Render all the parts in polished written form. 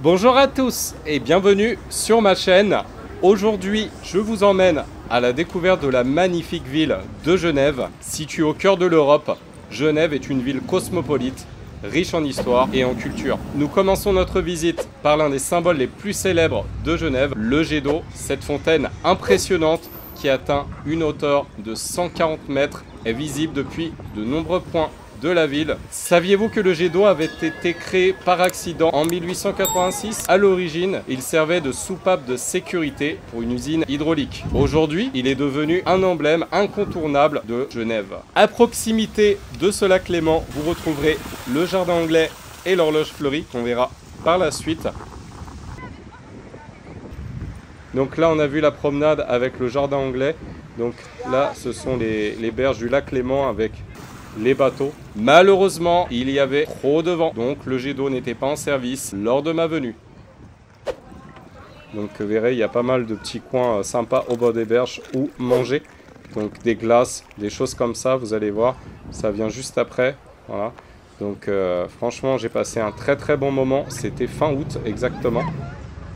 Bonjour à tous et bienvenue sur ma chaîne. Aujourd'hui, je vous emmène à la découverte de la magnifique ville de Genève. Située au cœur de l'Europe, Genève est une ville cosmopolite, riche en histoire et en culture. Nous commençons notre visite par l'un des symboles les plus célèbres de Genève, le jet d'eau. Cette fontaine impressionnante qui atteint une hauteur de 140 mètres est visible depuis de nombreux points de la ville. Saviez-vous que le jet d'eau avait été créé par accident en 1886? À l'origine, il servait de soupape de sécurité pour une usine hydraulique. Aujourd'hui, il est devenu un emblème incontournable de Genève. À proximité de ce lac Léman, vous retrouverez le jardin anglais et l'horloge fleurie qu'on verra par la suite. Donc là, on a vu la promenade avec le jardin anglais. Donc là, ce sont les berges du lac Léman avec les bateaux. Malheureusement, il y avait trop de vent, donc le jet d'eau n'était pas en service lors de ma venue. Donc vous verrez, il y a pas mal de petits coins sympas au bord des berges où manger. Donc des glaces, des choses comme ça, vous allez voir, ça vient juste après. Voilà. Donc franchement, j'ai passé un très bon moment. C'était fin août exactement.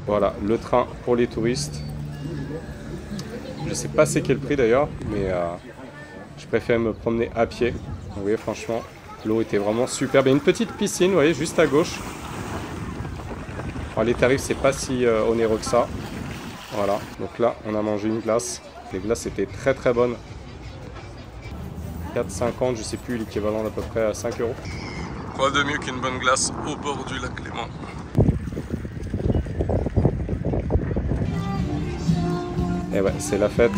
Voilà, le train pour les touristes. Je sais pas c'est quel prix d'ailleurs, mais je préfère me promener à pied. Vous voyez, franchement, l'eau était vraiment superbe. Il y a une petite piscine, vous voyez, juste à gauche. Alors, les tarifs, c'est pas si onéreux que ça. Voilà, donc là, on a mangé une glace. Les glaces étaient très bonnes. 4,50, je sais plus, l'équivalent d'à peu près à 5 €. Quoi de mieux qu'une bonne glace au bord du lac Léman? Et ouais, c'est la fête.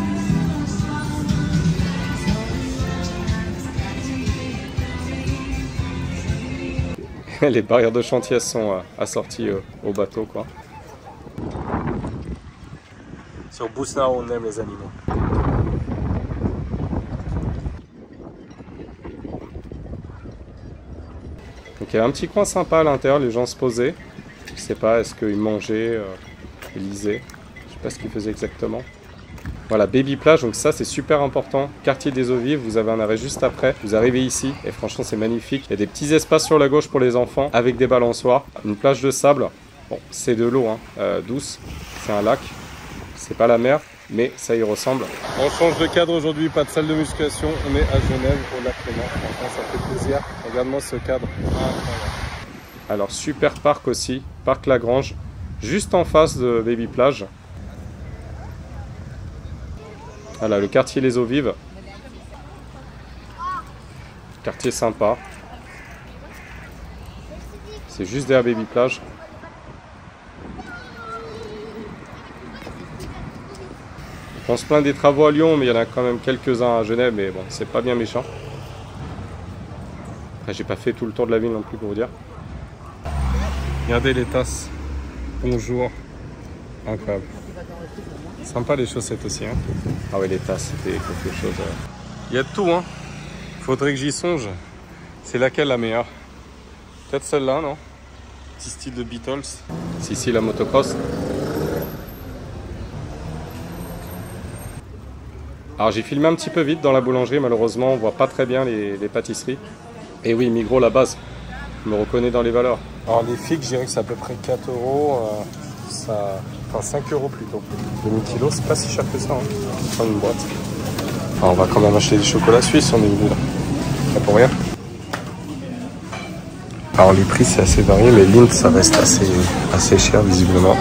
Les barrières de chantier sont assorties au bateau, quoi. Sur Bousnard, on aime les animaux. Donc il y a un petit coin sympa à l'intérieur, les gens se posaient. Je sais pas, est-ce qu'ils mangeaient, ils lisaient. Je sais pas ce qu'ils faisaient exactement. Voilà, Baby Plage, donc ça c'est super important. Quartier des Eaux Vives, vous avez un arrêt juste après. Vous arrivez ici et franchement c'est magnifique. Il y a des petits espaces sur la gauche pour les enfants avec des balançoires. Une plage de sable. Bon, c'est de l'eau douce. C'est un lac. C'est pas la mer, mais ça y ressemble. On change de cadre aujourd'hui, pas de salle de musculation. On est à Genève au lac Léman. Franchement ça fait plaisir. Regarde-moi ce cadre. Alors super parc aussi, parc Lagrange, juste en face de Baby Plage. Voilà, le quartier Les Eaux Vives. Quartier sympa. C'est juste derrière Baby Plage. On se plaint des travaux à Lyon, mais il y en a quand même quelques-uns à Genève, mais bon, c'est pas bien méchant. Après, j'ai pas fait tout le tour de la ville non plus pour vous dire. Regardez les tasses. Bonjour. Incroyable. Sympa les chaussettes aussi, hein. Ah ouais, les tasses, c'était quelque chose. Il y a de tout, hein. Faudrait que j'y songe. C'est laquelle la meilleure? Peut-être celle-là, non? Petit style de Beatles. C'est ici la motocross. Alors j'ai filmé un petit peu vite dans la boulangerie, malheureusement on voit pas très bien les pâtisseries. Et oui, Migros, la base. Je me reconnais dans les valeurs. Alors les figues, je dirais que c'est à peu près 4 €. Enfin 5 € plutôt. 2000 kg, c'est pas si cher que ça, hein. On va prendre une boîte. Alors on va quand même acheter des chocolats suisses, on est venu là. Pas pour rien. Alors les prix c'est assez varié, mais Lindt ça reste assez cher visiblement.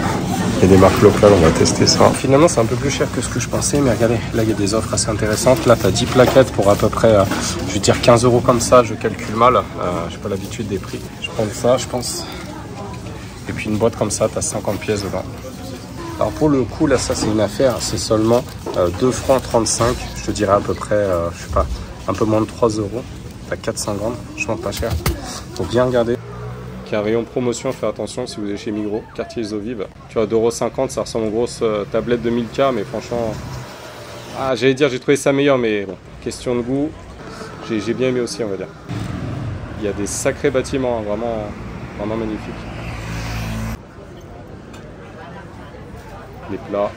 Il y a des marques locales, on va tester ça. Finalement c'est un peu plus cher que ce que je pensais, mais regardez, là il y a des offres assez intéressantes. Là tu as 10 plaquettes pour à peu près, je vais dire 15 € comme ça, je calcule mal. J'ai pas l'habitude des prix. Je prends ça, je pense. Et puis une boîte comme ça, tu as 50 pièces dedans. Alors pour le coup, là, ça c'est une affaire, c'est seulement 2,35 francs. Je te dirais à peu près, je sais pas, un peu moins de 3 €. T'as 400 grammes, franchement pas cher. Faut bien regarder. Il y a un rayon promotion, faites attention si vous êtes chez Migros, quartier Les Eaux Vives. Tu vois, 2,50 €, ça ressemble aux grosses tablettes de 1000K, mais franchement... Ah, j'allais dire, j'ai trouvé ça meilleur, mais bon, question de goût, j'ai bien aimé aussi, on va dire. Il y a des sacrés bâtiments, hein, vraiment magnifiques. Les plats.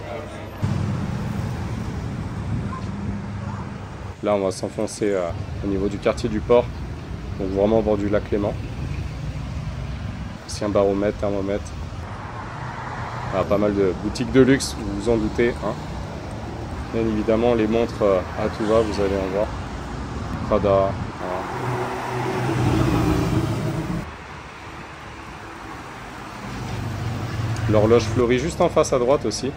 Là, on va s'enfoncer au niveau du quartier du port, donc vraiment au bord du lac Léman. C'est un baromètre, thermomètre. Ah, pas mal de boutiques de luxe, vous vous en doutez. Hein. Bien évidemment, les montres à tout va, vous allez en voir. Prada. Voilà. L'horloge fleurie juste en face à droite aussi.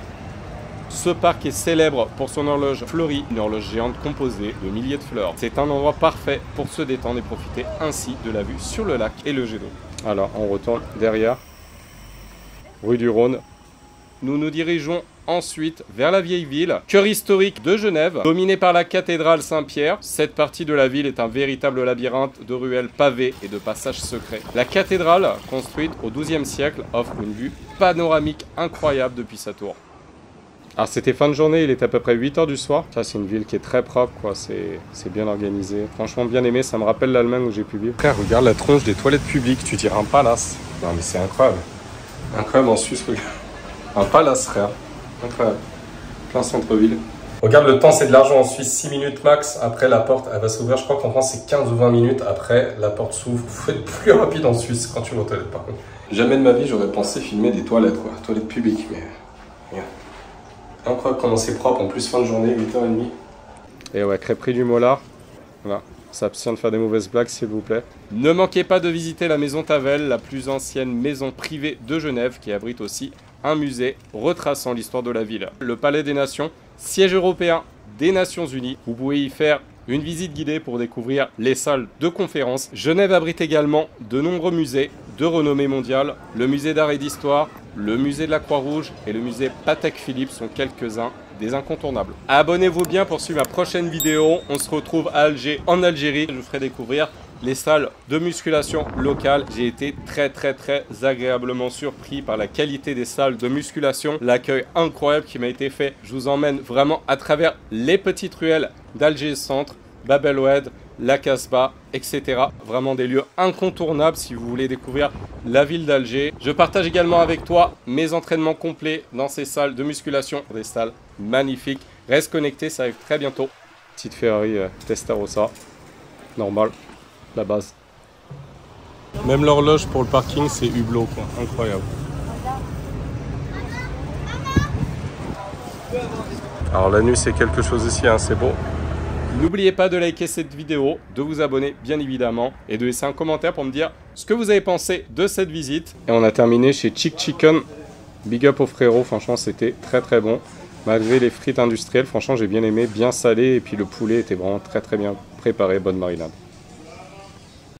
Ce parc est célèbre pour son horloge fleurie, une horloge géante composée de milliers de fleurs. C'est un endroit parfait pour se détendre et profiter ainsi de la vue sur le lac et le jet d'eau. Alors, on retourne derrière, rue du Rhône. Nous nous dirigeons ensuite vers la vieille ville, cœur historique de Genève, dominée par la cathédrale Saint-Pierre. Cette partie de la ville est un véritable labyrinthe de ruelles pavées et de passages secrets. La cathédrale, construite au XIIe siècle, offre une vue panoramique incroyable depuis sa tour. Alors c'était fin de journée, il est à peu près 8 h du soir. Ça c'est une ville qui est très propre, quoi. C'est bien organisé. Franchement bien aimé, ça me rappelle l'Allemagne où j'ai pu vivre. Frère, regarde la tronche des toilettes publiques, tu dirais un palace. Non mais c'est incroyable. Incroyable en Suisse, regarde. Un palace, frère. Incroyable. Plein centre-ville. Regarde le temps, c'est de l'argent en Suisse, 6 minutes max. Après la porte, elle va s'ouvrir. Je crois qu'en France c'est 15 ou 20 minutes. Après la porte s'ouvre. Faut être plus rapide en Suisse quand tu vas aux toilettes par contre. Jamais de ma vie j'aurais pensé filmer des toilettes, quoi. Toilettes publiques, mais... Regarde. Incroyable comment c'est propre, en plus fin de journée, 8h30. Et ouais, crêperie du Mollard. Voilà, s'abstient de faire des mauvaises blagues s'il vous plaît. Ne manquez pas de visiter la maison Tavel, la plus ancienne maison privée de Genève, qui abrite aussi un musée retraçant l'histoire de la ville. Le Palais des Nations, siège européen des Nations Unies. Vous pouvez y faire une visite guidée pour découvrir les salles de conférences. Genève abrite également de nombreux musées de renommée mondiale. Le musée d'art et d'histoire, le musée de la Croix-Rouge et le musée Patek Philippe sont quelques-uns des incontournables. Abonnez-vous bien pour suivre ma prochaine vidéo. On se retrouve à Alger, en Algérie. Je vous ferai découvrir les salles de musculation locales. J'ai été très agréablement surpris par la qualité des salles de musculation. L'accueil incroyable qui m'a été fait. Je vous emmène vraiment à travers les petites ruelles d'Alger Centre, Bab el Oued, la Casbah, etc. Vraiment des lieux incontournables si vous voulez découvrir la ville d'Alger. Je partage également avec toi mes entraînements complets dans ces salles de musculation. Des salles magnifiques. Reste connecté, ça arrive très bientôt. Petite Ferrari Testarossa. Normal, la base. Même l'horloge pour le parking, c'est Hublot, quoi. Incroyable. Alors la nuit, c'est quelque chose ici, hein, c'est beau. N'oubliez pas de liker cette vidéo, de vous abonner bien évidemment et de laisser un commentaire pour me dire ce que vous avez pensé de cette visite. Et on a terminé chez Chick Chicken. Big up au frérot, franchement c'était très bon. Malgré les frites industrielles, franchement j'ai bien aimé, bien salé et puis le poulet était vraiment très bien préparé, bonne marinade.